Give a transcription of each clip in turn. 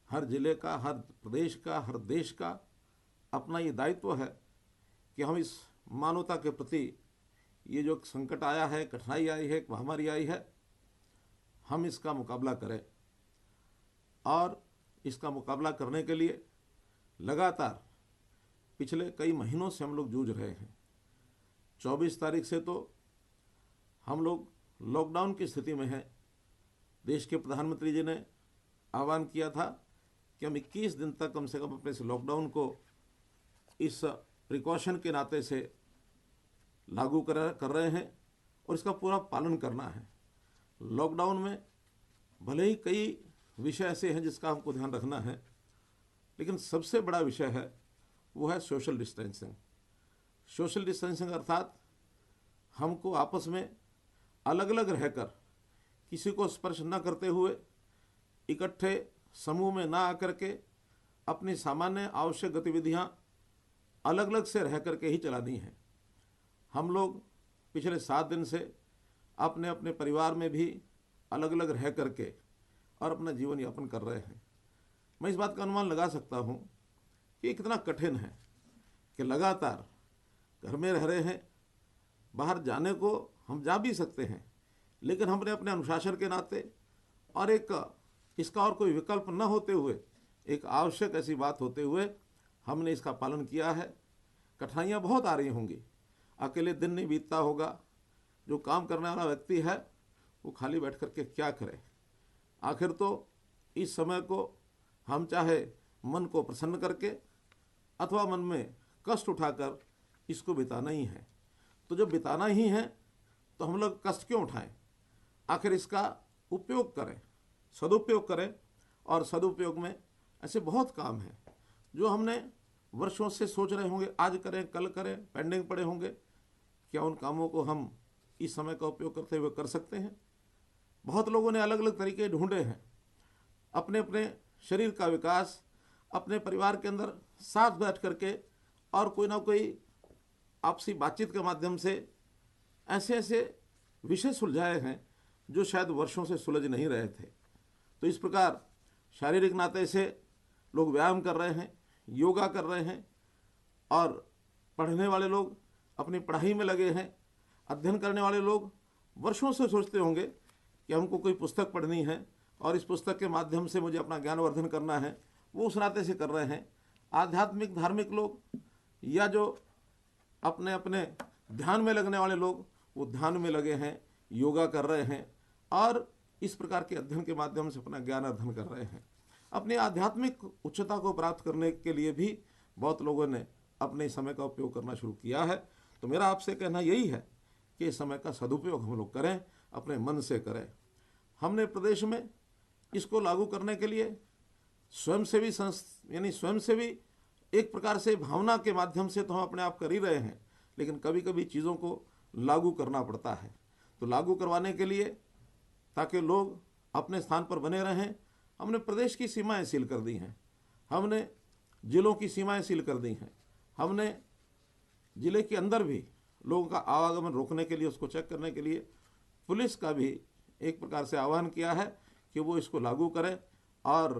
हर जिले का, हर प्रदेश का, हर देश का अपना ये दायित्व है कि हम इस मानवता के प्रति ये जो संकट आया है, कठिनाई आई है, महामारी आई है, हम इसका मुकाबला करें। और इसका मुकाबला करने के लिए लगातार पिछले कई महीनों से हम लोग जूझ रहे हैं। 24 तारीख से तो हम लोग लॉकडाउन की स्थिति में हैं। देश के प्रधानमंत्री जी ने आह्वान किया था कि हम 21 दिन तक कम से कम अपने इस लॉकडाउन को इस प्रिकॉशन के नाते से लागू कर रहे हैं और इसका पूरा पालन करना है। लॉकडाउन में भले ही कई विषय ऐसे हैं जिसका हमको ध्यान रखना है, लेकिन सबसे बड़ा विषय है वो है सोशल डिस्टेंसिंग। सोशल डिस्टेंसिंग अर्थात हमको आपस में अलग अलग रहकर, किसी को स्पर्श न करते हुए, इकट्ठे समूह में ना आकर के अपनी सामान्य आवश्यक गतिविधियां अलग अलग से रह करके ही चलानी है। हम लोग पिछले 7 दिन से अपने अपने परिवार में भी अलग अलग रह करके और अपना जीवन यापन कर रहे हैं। मैं इस बात का अनुमान लगा सकता हूँ कि कितना कठिन है कि लगातार घर में रह रहे हैं। बाहर जाने को हम जा भी सकते हैं, लेकिन हमने अपने अनुशासन के नाते और एक इसका और कोई विकल्प न होते हुए, एक आवश्यक ऐसी बात होते हुए हमने इसका पालन किया है। कठिनाइयाँ बहुत आ रही होंगी, अकेले दिन नहीं बीतता होगा। जो काम करने वाला व्यक्ति है वो खाली बैठ कर के क्या करे। आखिर तो इस समय को हम चाहे मन को प्रसन्न करके अथवा मन में कष्ट उठाकर इसको बिताना ही है। तो जब बिताना ही है तो हम लोग कष्ट क्यों उठाएं, आखिर इसका उपयोग करें, सदुपयोग करें। और सदुपयोग में ऐसे बहुत काम हैं जो हमने वर्षों से सोच रहे होंगे, आज करें कल करें, पेंडिंग पड़े होंगे। क्या उन कामों को हम इस समय का उपयोग करते हुए कर सकते हैं? बहुत लोगों ने अलग अलग तरीके ढूंढे हैं अपने अपने शरीर का विकास, अपने परिवार के अंदर साथ बैठ करके और कोई ना कोई आपसी बातचीत के माध्यम से ऐसे ऐसे विषय सुलझाए हैं जो शायद वर्षों से सुलझ नहीं रहे थे। तो इस प्रकार शारीरिक नाते से लोग व्यायाम कर रहे हैं, योगा कर रहे हैं, और पढ़ने वाले लोग अपनी पढ़ाई में लगे हैं। अध्ययन करने वाले लोग वर्षों से सोचते होंगे कि हमको कोई पुस्तक पढ़नी है और इस पुस्तक के माध्यम से मुझे अपना ज्ञानवर्धन करना है, वो उस नाते से कर रहे हैं। आध्यात्मिक धार्मिक लोग या जो अपने अपने ध्यान में लगने वाले लोग वो ध्यान में लगे हैं, योगा कर रहे हैं और इस प्रकार के अध्ययन के माध्यम से अपना ज्ञान अर्जन कर रहे हैं। अपनी आध्यात्मिक उच्चता को प्राप्त करने के लिए भी बहुत लोगों ने अपने समय का उपयोग करना शुरू किया है। तो मेरा आपसे कहना यही है कि इस समय का सदुपयोग हम लोग करें, अपने मन से करें। हमने प्रदेश में इसको लागू करने के लिए स्वयंसेवी यानी स्वयंसेवी एक प्रकार से भावना के माध्यम से तो हम अपने आप कर ही रहे हैं, लेकिन कभी कभी चीज़ों को लागू करना पड़ता है। तो लागू करवाने के लिए, ताकि लोग अपने स्थान पर बने रहें, हमने प्रदेश की सीमाएं सील कर दी हैं, हमने जिलों की सीमाएं सील कर दी हैं, हमने जिले के अंदर भी लोगों का आवागमन रोकने के लिए, उसको चेक करने के लिए पुलिस का भी एक प्रकार से आह्वान किया है कि वो इसको लागू करें। और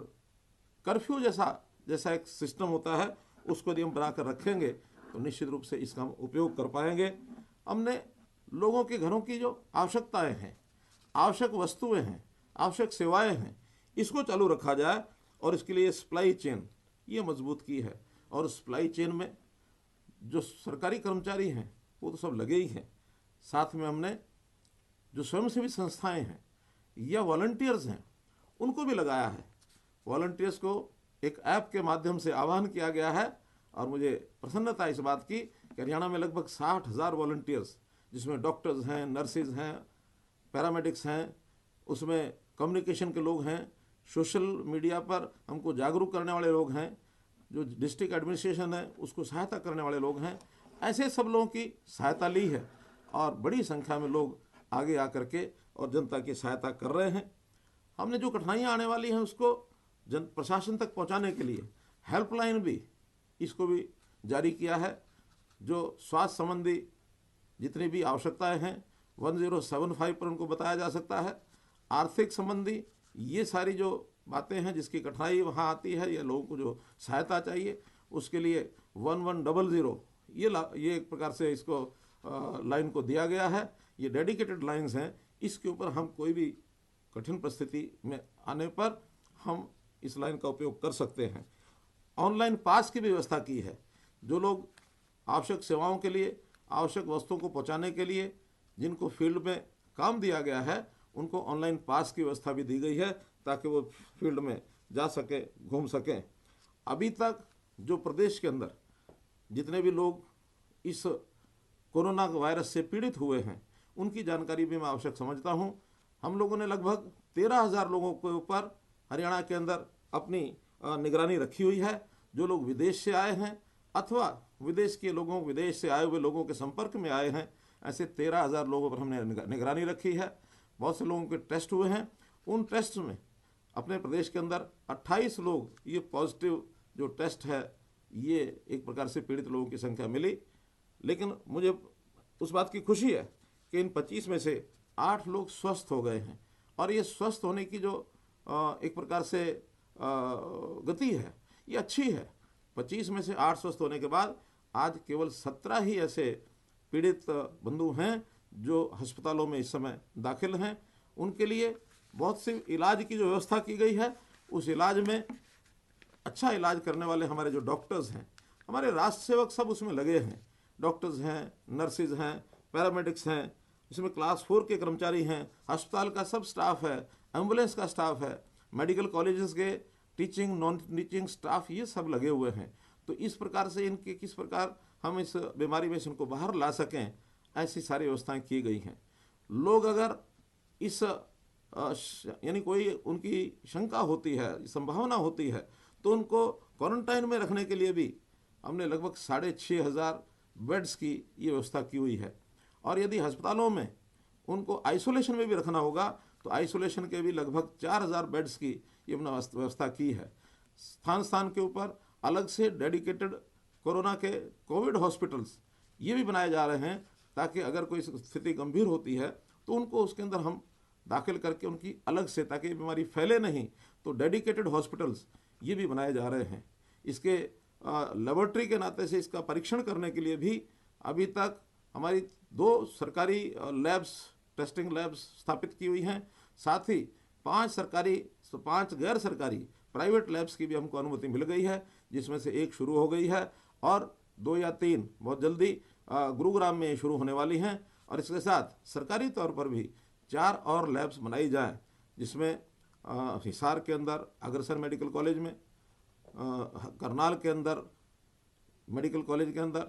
कर्फ्यू जैसा एक सिस्टम होता है उसको यदि हम बनाकर रखेंगे तो निश्चित रूप से इसका हम उपयोग कर पाएंगे। हमने लोगों के घरों की जो आवश्यकताएं हैं, आवश्यक वस्तुएं हैं, आवश्यक सेवाएं हैं, इसको चालू रखा जाए। और इसके लिए सप्लाई चेन ये मजबूत की है। और सप्लाई चेन में जो सरकारी कर्मचारी हैं वो तो सब लगे ही हैं, साथ में हमने जो स्वयंसेवी संस्थाएं हैं या वॉलंटियर्स हैं उनको भी लगाया है। वॉलंटियर्स को एक ऐप के माध्यम से आह्वान किया गया है और मुझे प्रसन्नता इस बात की कि हरियाणा में लगभग 60,000 वॉलंटियर्स, जिसमें डॉक्टर्स हैं, नर्सेज हैं, पैरामेडिक्स हैं, उसमें कम्युनिकेशन के लोग हैं, सोशल मीडिया पर हमको जागरूक करने वाले लोग हैं, जो डिस्ट्रिक्ट एडमिनिस्ट्रेशन है उसको सहायता करने वाले लोग हैं। ऐसे सब लोगों की सहायता ली है और बड़ी संख्या में लोग आगे आकर के और जनता की सहायता कर रहे हैं। हमने जो कठिनाइयाँ आने वाली हैं उसको जन प्रशासन तक पहुंचाने के लिए हेल्पलाइन भी इसको भी जारी किया है। जो स्वास्थ्य संबंधी जितनी भी आवश्यकताएं हैं 1075 पर उनको बताया जा सकता है। आर्थिक संबंधी ये सारी जो बातें हैं, जिसकी कठिनाई वहाँ आती है या लोगों को जो सहायता चाहिए, उसके लिए 1100 ये एक प्रकार से इसको लाइन को दिया गया है। ये डेडिकेटेड लाइंस हैं, इसके ऊपर हम कोई भी कठिन परिस्थिति में आने पर हम इस लाइन का उपयोग कर सकते हैं। ऑनलाइन पास की व्यवस्था की है। जो लोग आवश्यक सेवाओं के लिए, आवश्यक वस्तुओं को पहुंचाने के लिए जिनको फील्ड में काम दिया गया है, उनको ऑनलाइन पास की व्यवस्था भी दी गई है ताकि वो फील्ड में जा सके, घूम सकें। अभी तक जो प्रदेश के अंदर जितने भी लोग इस कोरोना वायरस से पीड़ित हुए हैं, उनकी जानकारी भी मैं आवश्यक समझता हूं। हम लोगों ने लगभग 13,000 लोगों के ऊपर हरियाणा के अंदर अपनी निगरानी रखी हुई है। जो लोग विदेश से आए हैं अथवा विदेश से आए हुए लोगों के संपर्क में आए हैं, ऐसे 13,000 लोगों पर हमने निगरानी रखी है। बहुत से लोगों के टेस्ट हुए हैं। उन टेस्ट में अपने प्रदेश के अंदर 28 लोग ये पॉजिटिव जो टेस्ट है, ये एक प्रकार से पीड़ित लोगों की संख्या मिली। लेकिन मुझे उस बात की खुशी है कि इन 25 में से 8 लोग स्वस्थ हो गए हैं। और ये स्वस्थ होने की जो एक प्रकार से गति है, ये अच्छी है। 25 में से 8 स्वस्थ होने के बाद आज केवल 17 ही ऐसे पीड़ित बंधु हैं जो अस्पतालों में इस समय दाखिल हैं। उनके लिए बहुत सी इलाज की जो व्यवस्था की गई है, उस इलाज में अच्छा इलाज करने वाले हमारे जो डॉक्टर्स हैं, हमारे राष्ट्र सेवक सब उसमें लगे हैं। डॉक्टर्स हैं, नर्सिज हैं, पैरामेडिक्स हैं, इसमें क्लास 4 के कर्मचारी हैं, अस्पताल का सब स्टाफ है, एम्बुलेंस का स्टाफ है, मेडिकल कॉलेजेस के टीचिंग नॉन टीचिंग स्टाफ, ये सब लगे हुए हैं। तो इस प्रकार से इनके किस प्रकार हम इस बीमारी में से इनको बाहर ला सकें, ऐसी सारी व्यवस्थाएं की गई हैं। लोग अगर इस यानी कोई उनकी शंका होती है, संभावना होती है, तो उनको क्वारंटाइन में रखने के लिए भी हमने लगभग 6,500 बेड्स की ये व्यवस्था की हुई है। और यदि अस्पतालों में उनको आइसोलेशन में भी रखना होगा तो आइसोलेशन के भी लगभग 4,000 बेड्स की ये व्यवस्था की है। स्थान स्थान के ऊपर अलग से डेडिकेटेड कोरोना के कोविड हॉस्पिटल्स ये भी बनाए जा रहे हैं, ताकि अगर कोई स्थिति गंभीर होती है तो उनको उसके अंदर हम दाखिल करके उनकी अलग से, ताकि ये बीमारी फैले नहीं, तो डेडिकेटेड हॉस्पिटल्स ये भी बनाए जा रहे हैं। इसके लेबोरेटरी के नाते से इसका परीक्षण करने के लिए भी अभी तक हमारी 2 सरकारी लैब्स, टेस्टिंग लैब्स स्थापित की हुई हैं। साथ ही 5 सरकारी, 5 गैर सरकारी प्राइवेट लैब्स की भी हमको अनुमति मिल गई है, जिसमें से एक शुरू हो गई है और 2 या 3 बहुत जल्दी गुरुग्राम में शुरू होने वाली हैं। और इसके साथ सरकारी तौर पर भी 4 और लैब्स बनाई जाएं, जिसमें हिसार के अंदर अग्रसर मेडिकल कॉलेज में, करनाल के अंदर मेडिकल कॉलेज के अंदर,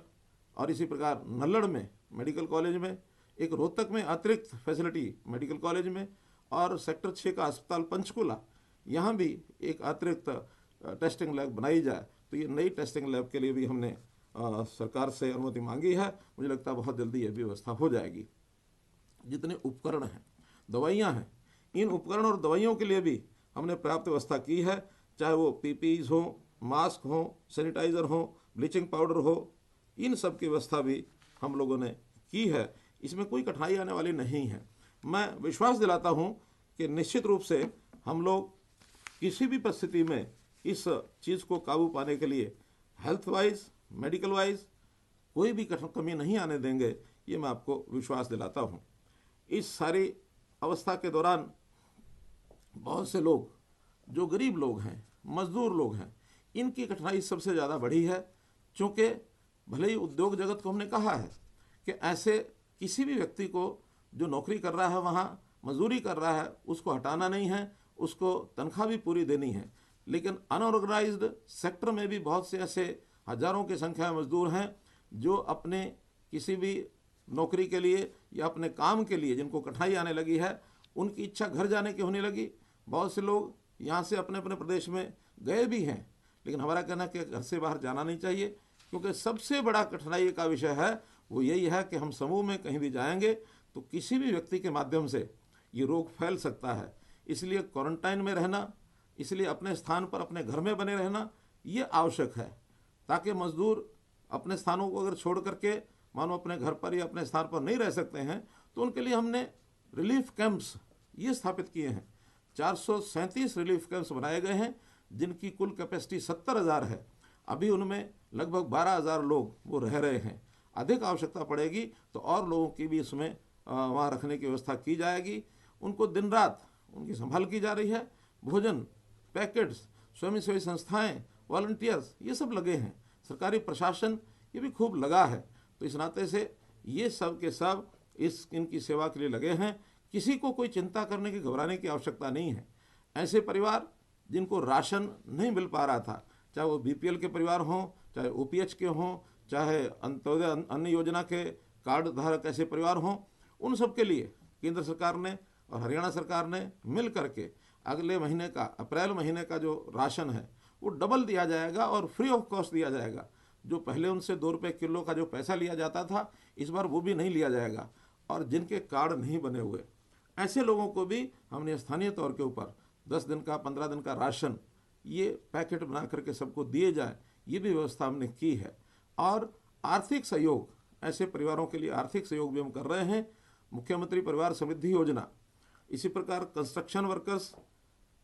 और इसी प्रकार नल्लड़ में मेडिकल कॉलेज में, एक रोहतक में अतिरिक्त फैसिलिटी मेडिकल कॉलेज में, और सेक्टर 6 का अस्पताल पंचकुला, यहाँ भी एक अतिरिक्त टेस्टिंग लैब बनाई जाए। तो ये नई टेस्टिंग लैब के लिए भी हमने सरकार से अनुमति मांगी है। मुझे लगता है बहुत जल्दी ये व्यवस्था हो जाएगी। जितने उपकरण हैं, दवाइयाँ हैं, इन उपकरण और दवाइयों के लिए भी हमने पर्याप्त व्यवस्था की है, चाहे वो पीपीईज हो, मास्क हो, सैनिटाइज़र हो, ब्लीचिंग पाउडर हो, इन सब की व्यवस्था भी हम लोगों ने की है। इसमें कोई कठिनाई आने वाली नहीं है। मैं विश्वास दिलाता हूं कि निश्चित रूप से हम लोग किसी भी परिस्थिति में इस चीज़ को काबू पाने के लिए हेल्थ वाइज, मेडिकल वाइज कोई भी कमी नहीं आने देंगे, ये मैं आपको विश्वास दिलाता हूं। इस सारी अवस्था के दौरान बहुत से लोग, जो गरीब लोग हैं, मजदूर लोग हैं, इनकी कठिनाई सबसे ज़्यादा बढ़ी है। चूँकि भले ही उद्योग जगत को हमने कहा है कि ऐसे किसी भी व्यक्ति को जो नौकरी कर रहा है, वहाँ मजदूरी कर रहा है, उसको हटाना नहीं है, उसको तनख्वाह भी पूरी देनी है। लेकिन अनऑर्गेनाइज्ड सेक्टर में भी बहुत से ऐसे हजारों की संख्या में मजदूर हैं जो अपने किसी भी नौकरी के लिए या अपने काम के लिए जिनको कठिनाई आने लगी है, उनकी इच्छा घर जाने की होने लगी। बहुत से लोग यहाँ से अपने अपने प्रदेश में गए भी हैं, लेकिन हमारा कहना है कि घर से बाहर जाना नहीं चाहिए, क्योंकि सबसे बड़ा कठिनाई का विषय है वो यही है कि हम समूह में कहीं भी जाएंगे तो किसी भी व्यक्ति के माध्यम से ये रोग फैल सकता है। इसलिए क्वारंटाइन में रहना, इसलिए अपने स्थान पर, अपने घर में बने रहना ये आवश्यक है, ताकि मजदूर अपने स्थानों को अगर छोड़ करके मानो अपने घर पर या अपने स्थान पर नहीं रह सकते हैं, तो उनके लिए हमने रिलीफ कैंप्स ये स्थापित किए हैं, 437 रिलीफ कैंप्स बनाए गए हैं, जिनकी कुल कैपेसिटी 70,000 है। अभी उनमें लगभग 12,000 लोग वो रह रहे हैं। अधिक आवश्यकता पड़ेगी तो और लोगों की भी इसमें वहाँ रखने की व्यवस्था की जाएगी। उनको दिन रात उनकी संभाल की जा रही है। भोजन, पैकेट्स, स्वयंसेवी संस्थाएं, वॉलंटियर्स, ये सब लगे हैं। सरकारी प्रशासन ये भी खूब लगा है। तो इस नाते से ये सब के सब इनकी सेवा के लिए लगे हैं। किसी को कोई चिंता करने की, घबराने की आवश्यकता नहीं है। ऐसे परिवार जिनको राशन नहीं मिल पा रहा था, चाहे वो बीपीएल के परिवार हों, चाहे ओपीएच के हों, चाहे अंत्योदय अन्न योजना के कार्ड धारक ऐसे परिवार हों, उन सब के लिए केंद्र सरकार ने और हरियाणा सरकार ने मिल करके अगले महीने का, अप्रैल महीने का जो राशन है वो डबल दिया जाएगा और फ्री ऑफ कॉस्ट दिया जाएगा। जो पहले उनसे 2 रुपये किलो का जो पैसा लिया जाता था, इस बार वो भी नहीं लिया जाएगा। और जिनके कार्ड नहीं बने हुए ऐसे लोगों को भी हमने स्थानीय तौर के ऊपर 10 दिन का, 15 दिन का राशन ये पैकेट बना करके सबको दिए जाए, ये भी व्यवस्था हमने की है। और आर्थिक सहयोग, ऐसे परिवारों के लिए आर्थिक सहयोग भी हम कर रहे हैं। मुख्यमंत्री परिवार समृद्धि योजना, इसी प्रकार कंस्ट्रक्शन वर्कर्स,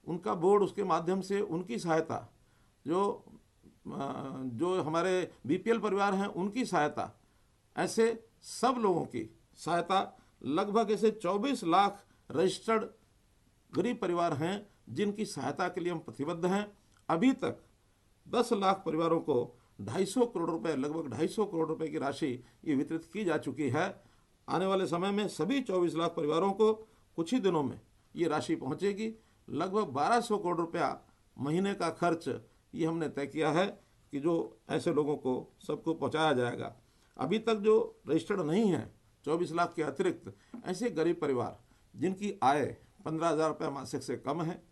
उनका बोर्ड, उसके माध्यम से उनकी सहायता, जो हमारे बीपीएल परिवार हैं उनकी सहायता, ऐसे सब लोगों की सहायता, लगभग ऐसे 24 लाख रजिस्टर्ड गरीब परिवार हैं जिनकी सहायता के लिए हम प्रतिबद्ध हैं। अभी तक 10 लाख परिवारों को 250 करोड़ रुपए, लगभग 250 करोड़ रुपए की राशि ये वितरित की जा चुकी है। आने वाले समय में सभी 24 लाख परिवारों को कुछ ही दिनों में ये राशि पहुंचेगी। लगभग 1200 करोड़ रुपया महीने का खर्च ये हमने तय किया है कि जो ऐसे लोगों को सबको पहुंचाया जाएगा। अभी तक जो रजिस्टर्ड नहीं है 24 लाख के अतिरिक्त, ऐसे गरीब परिवार जिनकी आय 15,000 रुपये मासिक से कम है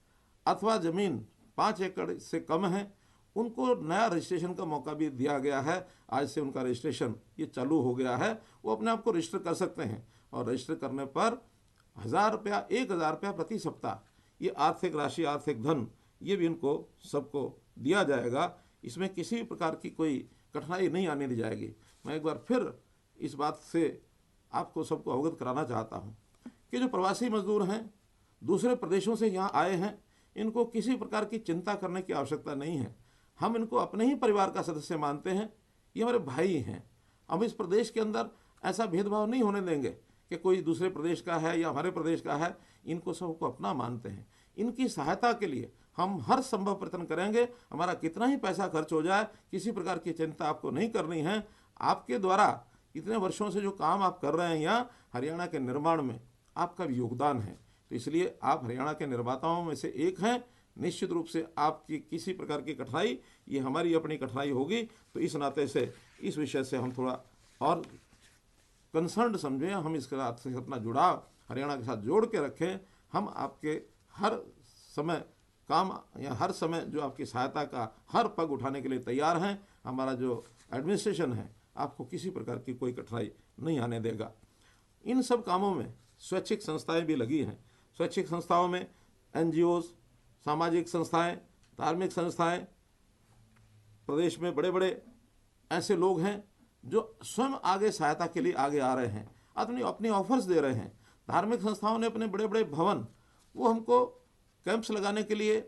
अथवा ज़मीन 5 एकड़ से कम है, उनको नया रजिस्ट्रेशन का मौका भी दिया गया है। आज से उनका रजिस्ट्रेशन ये चालू हो गया है। वो अपने आप को रजिस्टर कर सकते हैं और रजिस्टर करने पर 1,000 रुपया, 1,000 रुपया प्रति सप्ताह ये आर्थिक राशि, आर्थिक धन ये भी इनको सबको दिया जाएगा। इसमें किसी प्रकार की कोई कठिनाई नहीं आने दी जाएगी। मैं एक बार फिर इस बात से आपको सबको अवगत कराना चाहता हूँ कि जो प्रवासी मजदूर हैं, दूसरे प्रदेशों से यहाँ आए हैं, इनको किसी प्रकार की चिंता करने की आवश्यकता नहीं है। हम इनको अपने ही परिवार का सदस्य मानते हैं, ये हमारे भाई हैं। हम इस प्रदेश के अंदर ऐसा भेदभाव नहीं होने देंगे कि कोई दूसरे प्रदेश का है या हमारे प्रदेश का है। इनको सबको अपना मानते हैं। इनकी सहायता के लिए हम हर संभव प्रयत्न करेंगे। हमारा कितना ही पैसा खर्च हो जाए, किसी प्रकार की चिंता आपको नहीं करनी है। आपके द्वारा इतने वर्षों से जो काम आप कर रहे हैं यहाँ हरियाणा के निर्माण में, आपका भी योगदान है। तो इसलिए आप हरियाणा के निर्माताओं में से एक हैं। निश्चित रूप से आपकी किसी प्रकार की कठिनाई, ये हमारी अपनी कठिनाई होगी। तो इस नाते से इस विषय से हम थोड़ा और कंसर्न समझें, हम इसके साथ से अपना जुड़ाव हरियाणा के साथ जोड़ के रखें। हम आपके हर समय काम या हर समय जो आपकी सहायता का हर पग उठाने के लिए तैयार हैं। हमारा जो एडमिनिस्ट्रेशन है आपको किसी प्रकार की कोई कठिनाई नहीं आने देगा। इन सब कामों में स्वैच्छिक संस्थाएं भी लगी हैं। स्वैच्छिक संस्थाओं में एनजीओज, सामाजिक संस्थाएं, धार्मिक संस्थाएं, प्रदेश में बड़े बड़े ऐसे लोग हैं जो स्वयं आगे सहायता के लिए आगे आ रहे हैं, अपनी ऑफर्स दे रहे हैं। धार्मिक संस्थाओं ने अपने बड़े बड़े भवन वो हमको कैंप्स लगाने के लिए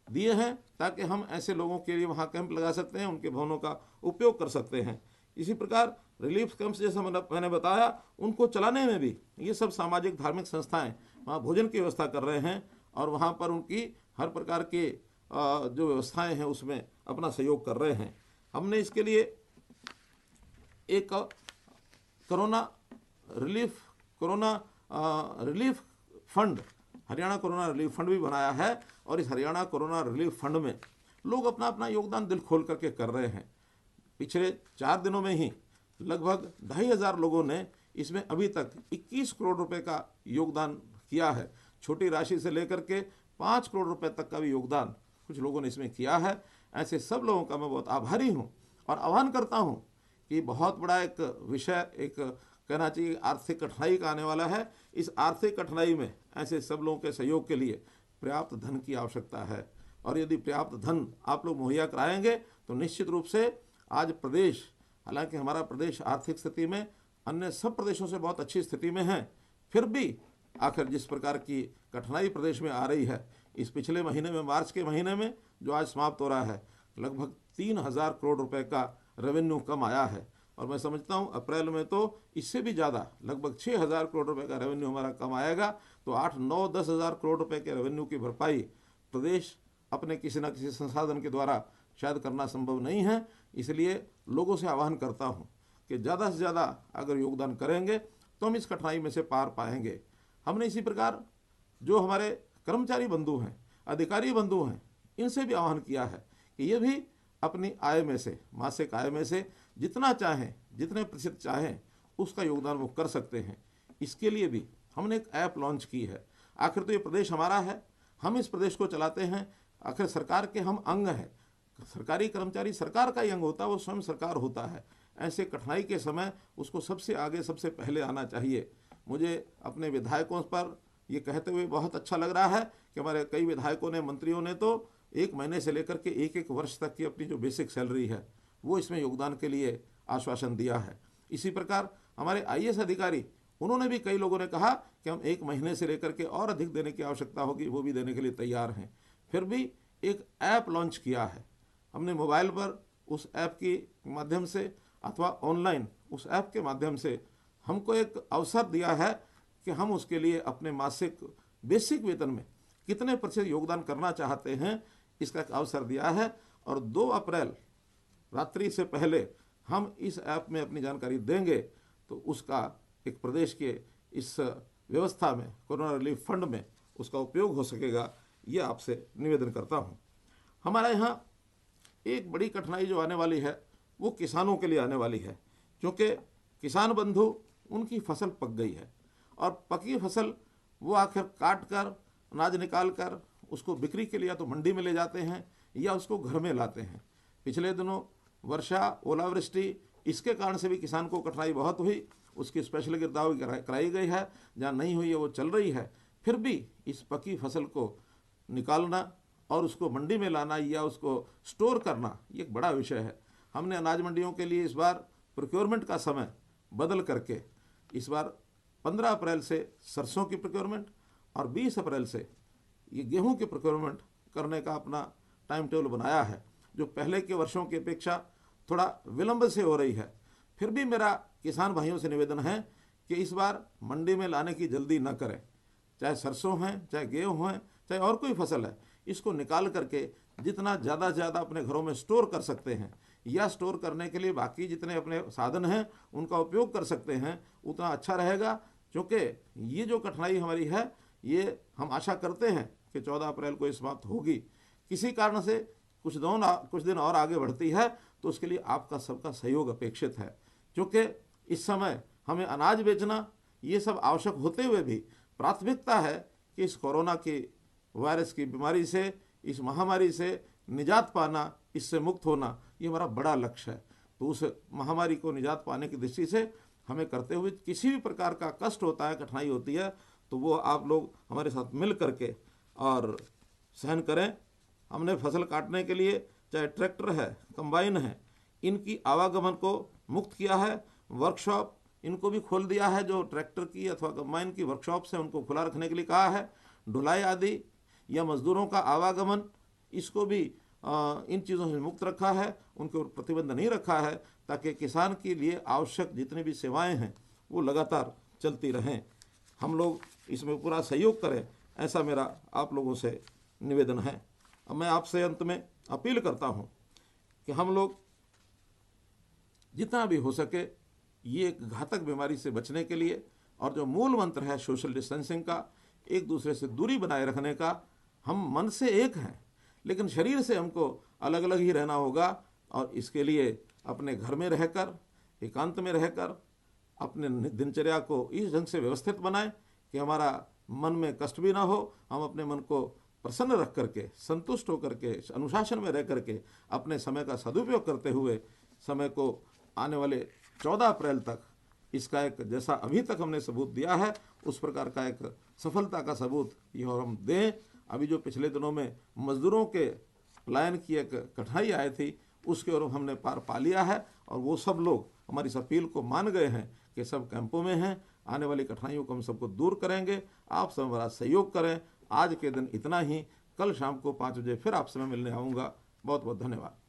दिए हैं ताकि हम ऐसे लोगों के लिए वहाँ कैंप लगा सकते हैं, उनके भवनों का उपयोग कर सकते हैं। इसी प्रकार रिलीफ कैंप्स जैसा मैंने बताया, उनको चलाने में भी ये सब सामाजिक धार्मिक संस्थाएं वहाँ भोजन की व्यवस्था कर रहे हैं और वहाँ पर उनकी हर प्रकार के जो व्यवस्थाएं हैं उसमें अपना सहयोग कर रहे हैं। हमने इसके लिए एक corona relief fund, Haryana corona relief fund भी बनाया है और इस हरियाणा कोरोना रिलीफ फंड में लोग अपना अपना योगदान दिल खोल करके कर रहे हैं। पिछले 4 दिनों में ही लगभग 2,500 लोगों ने इसमें अभी तक 21 करोड़ रुपए का योगदान किया है। छोटी राशि से लेकर के 5 करोड़ रुपए तक का भी योगदान कुछ लोगों ने इसमें किया है। ऐसे सब लोगों का मैं बहुत आभारी हूँ और आह्वान करता हूँ कि बहुत बड़ा एक विषय, एक कहना चाहिए आर्थिक कठिनाई का आने वाला है। इस आर्थिक कठिनाई में ऐसे सब लोगों के सहयोग के लिए पर्याप्त धन की आवश्यकता है और यदि पर्याप्त धन आप लोग मुहैया कराएंगे तो निश्चित रूप से आज प्रदेश, हालांकि हमारा प्रदेश आर्थिक स्थिति में अन्य सब प्रदेशों से बहुत अच्छी स्थिति में है, फिर भी आखिर जिस प्रकार की कठिनाई प्रदेश में आ रही है, इस पिछले महीने में, मार्च के महीने में जो आज समाप्त हो रहा है, लगभग 3,000 करोड़ रुपए का रेवेन्यू कम आया है। और मैं समझता हूँ अप्रैल में तो इससे भी ज़्यादा, लगभग 6,000 करोड़ रुपए का रेवेन्यू हमारा कम आएगा। तो 8, 9, 10,000 करोड़ रुपए के रेवेन्यू की भरपाई प्रदेश अपने किसी न किसी संसाधन के द्वारा शायद करना संभव नहीं है। इसलिए लोगों से आह्वान करता हूँ कि ज़्यादा से ज़्यादा अगर योगदान करेंगे तो हम इस कठिनाई में से पार पाएंगे। हमने इसी प्रकार जो हमारे कर्मचारी बंधु हैं, अधिकारी बंधु हैं, इनसे भी आह्वान किया है कि ये भी अपनी आय में से, मासिक आय में से जितना चाहें, जितने प्रतिशत चाहें उसका योगदान वो कर सकते हैं। इसके लिए भी हमने एक ऐप लॉन्च की है। आखिर तो ये प्रदेश हमारा है, हम इस प्रदेश को चलाते हैं, आखिर सरकार के हम अंग हैं। सरकारी कर्मचारी सरकार का ही अंग होता है, वो स्वयं सरकार होता है। ऐसे कठिनाई के समय उसको सबसे आगे, सबसे पहले आना चाहिए। मुझे अपने विधायकों पर ये कहते हुए बहुत अच्छा लग रहा है कि हमारे कई विधायकों ने, मंत्रियों ने तो 1 महीने से लेकर के 1-1 वर्ष तक की अपनी जो बेसिक सैलरी है वो इसमें योगदान के लिए आश्वासन दिया है। इसी प्रकार हमारे आईएएस अधिकारी, उन्होंने भी, कई लोगों ने कहा कि हम 1 महीने से लेकर के और अधिक देने की आवश्यकता होगी, वो भी देने के लिए तैयार हैं। फिर भी एक ऐप लॉन्च किया है हमने मोबाइल पर, उस ऐप के माध्यम से अथवा ऑनलाइन उस ऐप के माध्यम से हमको एक अवसर दिया है कि हम उसके लिए अपने मासिक बेसिक वेतन में कितने प्रतिशत योगदान करना चाहते हैं, इसका एक अवसर दिया है। और 2 अप्रैल रात्रि से पहले हम इस ऐप में अपनी जानकारी देंगे तो उसका एक प्रदेश के इस व्यवस्था में, कोरोना रिलीफ फंड में उसका उपयोग हो सकेगा। ये आपसे निवेदन करता हूँ। हमारे यहाँ एक बड़ी कठिनाई जो आने वाली है वो किसानों के लिए आने वाली है, क्योंकि किसान बंधु, उनकी फसल पक गई है और पकी फसल वो आखिर काट कर, अनाज निकाल कर उसको बिक्री के लिए या तो मंडी में ले जाते हैं या उसको घर में लाते हैं। पिछले दिनों वर्षा, ओलावृष्टि, इसके कारण से भी किसान को कठिनाई बहुत हुई। उसकी स्पेशल गिरदावरी कराई गई है, जहाँ नहीं हुई है वो चल रही है। फिर भी इस पकी फसल को निकालना और उसको मंडी में लाना या उसको स्टोर करना, ये एक बड़ा विषय है। हमने अनाज मंडियों के लिए इस बार प्रोक्योरमेंट का समय बदल करके इस बार 15 अप्रैल से सरसों की प्रोक्योरमेंट और 20 अप्रैल से ये गेहूं की प्रोक्योरमेंट करने का अपना टाइम टेबल बनाया है, जो पहले के वर्षों की अपेक्षा थोड़ा विलंब से हो रही है। फिर भी मेरा किसान भाइयों से निवेदन है कि इस बार मंडी में लाने की जल्दी न करें। चाहे सरसों हैं, चाहे गेहूँ हैं, चाहे और कोई फसल है, इसको निकाल करके जितना ज़्यादा से ज़्यादा अपने घरों में स्टोर कर सकते हैं या स्टोर करने के लिए बाकी जितने अपने साधन हैं उनका उपयोग कर सकते हैं, उतना अच्छा रहेगा। क्योंकि ये जो कठिनाई हमारी है, ये हम आशा करते हैं कि 14 अप्रैल को ये समाप्त होगी। किसी कारण से कुछ दिन और आगे बढ़ती है तो उसके लिए आपका सबका सहयोग अपेक्षित है, क्योंकि इस समय हमें अनाज बेचना ये सब आवश्यक होते हुए भी प्राथमिकता है कि इस कोरोना की वायरस की बीमारी से, इस महामारी से निजात पाना, इससे मुक्त होना, ये हमारा बड़ा लक्ष्य है। तो उस महामारी को निजात पाने की दृष्टि से हमें करते हुए किसी भी प्रकार का कष्ट होता है, कठिनाई होती है, तो वो आप लोग हमारे साथ मिल करके और सहन करें। हमने फसल काटने के लिए चाहे ट्रैक्टर है, कंबाइन है, इनकी आवागमन को मुक्त किया है। वर्कशॉप इनको भी खोल दिया है, जो ट्रैक्टर की अथवा कंबाइन की वर्कशॉप से उनको खुला रखने के लिए कहा है। ढुलाई आदि या मजदूरों का आवागमन, इसको भी इन चीज़ों से मुक्त रखा है, उनके ऊपर प्रतिबंध नहीं रखा है, ताकि किसान के लिए आवश्यक जितनी भी सेवाएं हैं वो लगातार चलती रहें। हम लोग इसमें पूरा सहयोग करें, ऐसा मेरा आप लोगों से निवेदन है। अब मैं आपसे अंत में अपील करता हूं कि हम लोग जितना भी हो सके ये एक घातक बीमारी से बचने के लिए, और जो मूल मंत्र है सोशल डिस्टेंसिंग का, एक दूसरे से दूरी बनाए रखने का, हम मन से एक हैं लेकिन शरीर से हमको अलग अलग ही रहना होगा। और इसके लिए अपने घर में रहकर, एकांत में रहकर अपने दिनचर्या को इस ढंग से व्यवस्थित बनाएं कि हमारा मन में कष्ट भी ना हो, हम अपने मन को प्रसन्न रख करके, संतुष्ट होकर के, अनुशासन में रह करके अपने समय का सदुपयोग करते हुए समय को आने वाले 14 अप्रैल तक इसका एक, जैसा अभी तक हमने सबूत दिया है, उस प्रकार का एक सफलता का सबूत ये हम दें। अभी जो पिछले दिनों में मजदूरों के पलायन की एक कठिनाई आई थी, उसके ओर हमने पार पा लिया है और वो सब लोग हमारी इस अपील को मान गए हैं कि सब कैंपों में हैं, आने वाली कठिनाइयों को हम सबको दूर करेंगे। आप सब हमारा सहयोग करें। आज के दिन इतना ही। कल शाम को 5 बजे फिर आप समय मिलने आऊँगा। बहुत बहुत धन्यवाद।